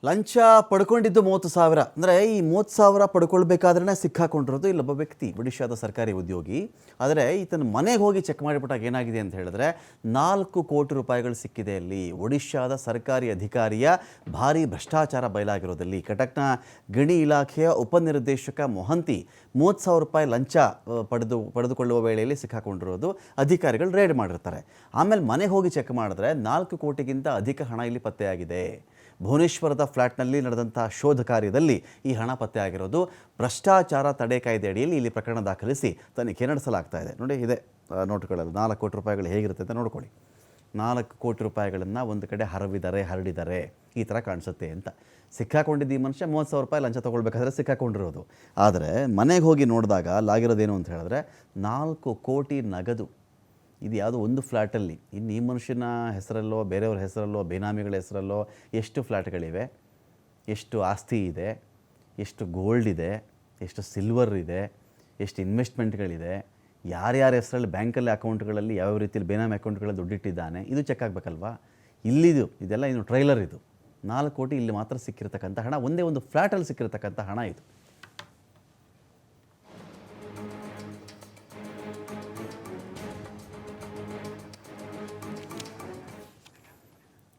ಲಂಚ ಪಡ್ಕೊಂಡಿದ್ದು 30,000 ಅಂದರೆ ಈ 30,000 ಪಡ್ಕೊಳ್ಬೇಕಾದ್ರೆ ಸಿಕ್ಕಾಕೊಂಡಿರೋದು ಇಲ್ಲೊಬ್ಬ ವ್ಯಕ್ತಿ ಒಡಿಶಾದ ಸರ್ಕಾರಿ ಉದ್ಯೋಗಿ. ಆದರೆ ಈತನ ಮನೆಗೆ ಹೋಗಿ ಚೆಕ್ ಮಾಡಿಬಿಟ್ಟಾಗ ಏನಾಗಿದೆ ಅಂತ ಹೇಳಿದ್ರೆ 4 ಕೋಟಿ ರೂಪಾಯಿಗಳು ಸಿಕ್ಕಿದೆ. ಅಲ್ಲಿ ಒಡಿಶಾದ ಸರ್ಕಾರಿ ಅಧಿಕಾರಿಯ ಭಾರಿ ಭ್ರಷ್ಟಾಚಾರ ಬಯಲಾಗಿರೋದಲ್ಲಿ ಕಟಕ್ನ ಗಣಿ ಇಲಾಖೆಯ ಉಪನಿರ್ದೇಶಕ ಮೊಹಂತಿ 30,000 ರೂಪಾಯಿ ಲಂಚ ಪಡೆದುಕೊಳ್ಳುವ ವೇಳೆಯಲ್ಲಿ ಸಿಕ್ಕಾಕೊಂಡಿರೋದು ಅಧಿಕಾರಿಗಳು ರೇಡ್ ಮಾಡಿರ್ತಾರೆ. ಆಮೇಲೆ ಮನೆಗೆ ಹೋಗಿ ಚೆಕ್ ಮಾಡಿದ್ರೆ 4 ಕೋಟಿಗಿಂತ ಅಧಿಕ ಹಣ ಇಲ್ಲಿ ಪತ್ತೆಯಾಗಿದೆ. ಭುವನೇಶ್ವರದ ಫ್ಲ್ಯಾಟ್ನಲ್ಲಿ ನಡೆದಂಥ ಶೋಧ ಕಾರ್ಯದಲ್ಲಿ ಈ ಹಣ ಪತ್ತೆಯಾಗಿರೋದು. ಭ್ರಷ್ಟಾಚಾರ ತಡೆ ಕಾಯ್ದೆ ಅಡಿಯಲ್ಲಿ ಇಲ್ಲಿ ಪ್ರಕರಣ ದಾಖಲಿಸಿ ತನಿಖೆ ನಡೆಸಲಾಗ್ತಾ ಇದೆ. ನೋಡಿ, ಇದೆ ನೋಟುಗಳಲ್ಲಿ 4 ಕೋಟಿ ರೂಪಾಯಿಗಳು ಹೇಗಿರುತ್ತೆ ಅಂತ ನೋಡ್ಕೊಳ್ಳಿ. 4 ಕೋಟಿ ರೂಪಾಯಿಗಳನ್ನು ಒಂದು ಕಡೆ ಹರಡಿದ್ದಾರೆ ಈ ಥರ ಕಾಣಿಸುತ್ತೆ ಅಂತ. ಸಿಕ್ಕಾಕೊಂಡಿದ್ದು ಈ ಮನುಷ್ಯ 30,000 ರೂಪಾಯಿ ಲಂಚ ತೊಗೊಳ್ಬೇಕಾದ್ರೆ ಸಿಕ್ಕಾಕೊಂಡಿರೋದು. ಆದರೆ ಮನೆಗೆ ಹೋಗಿ ನೋಡಿದಾಗ ಅಲ್ಲಾಗಿರೋದೇನು ಅಂತ ಹೇಳಿದ್ರೆ 4 ಕೋಟಿ ನಗದು. ಇದು ಯಾವುದೋ ಒಂದು ಫ್ಲ್ಯಾಟಲ್ಲಿ. ಇನ್ನು ಈ ಮನುಷ್ಯನ ಹೆಸರಲ್ಲೋ ಬೇರೆಯವ್ರ ಹೆಸರಲ್ಲೋ ಬೇನಾಮಿಗಳ ಹೆಸರಲ್ಲೋ ಎಷ್ಟು ಫ್ಲ್ಯಾಟ್ಗಳಿವೆ, ಎಷ್ಟು ಆಸ್ತಿ ಇದೆ, ಎಷ್ಟು ಗೋಲ್ಡ್ ಇದೆ, ಎಷ್ಟು ಸಿಲ್ವರ್ ಇದೆ, ಎಷ್ಟು ಇನ್ವೆಸ್ಟ್ಮೆಂಟ್ಗಳಿದೆ, ಯಾರ್ಯಾರ ಹೆಸರಲ್ಲಿ ಬ್ಯಾಂಕಲ್ಲಿ ಅಕೌಂಟ್ಗಳಲ್ಲಿ ಯಾವ್ಯಾವ ರೀತಿಯಲ್ಲಿ ಬೇನಾಮಿ ಅಕೌಂಟ್ಗಳಲ್ಲಿ ದುಡ್ಡಿಟ್ಟಿದ್ದಾನೆ, ಇದು ಚೆಕ್ ಆಗಬೇಕಲ್ವಾ. ಇದೆಲ್ಲ ಇನ್ನು ಟ್ರೈಲರ್. ಇದು 4 ಕೋಟಿ ಇಲ್ಲಿ ಮಾತ್ರ ಸಿಕ್ಕಿರ್ತಕ್ಕಂಥ ಹಣ, ಒಂದೇ ಒಂದು ಫ್ಲ್ಯಾಟಲ್ಲಿ ಸಿಕ್ಕಿರ್ತಕ್ಕಂಥ ಹಣ ಇದು.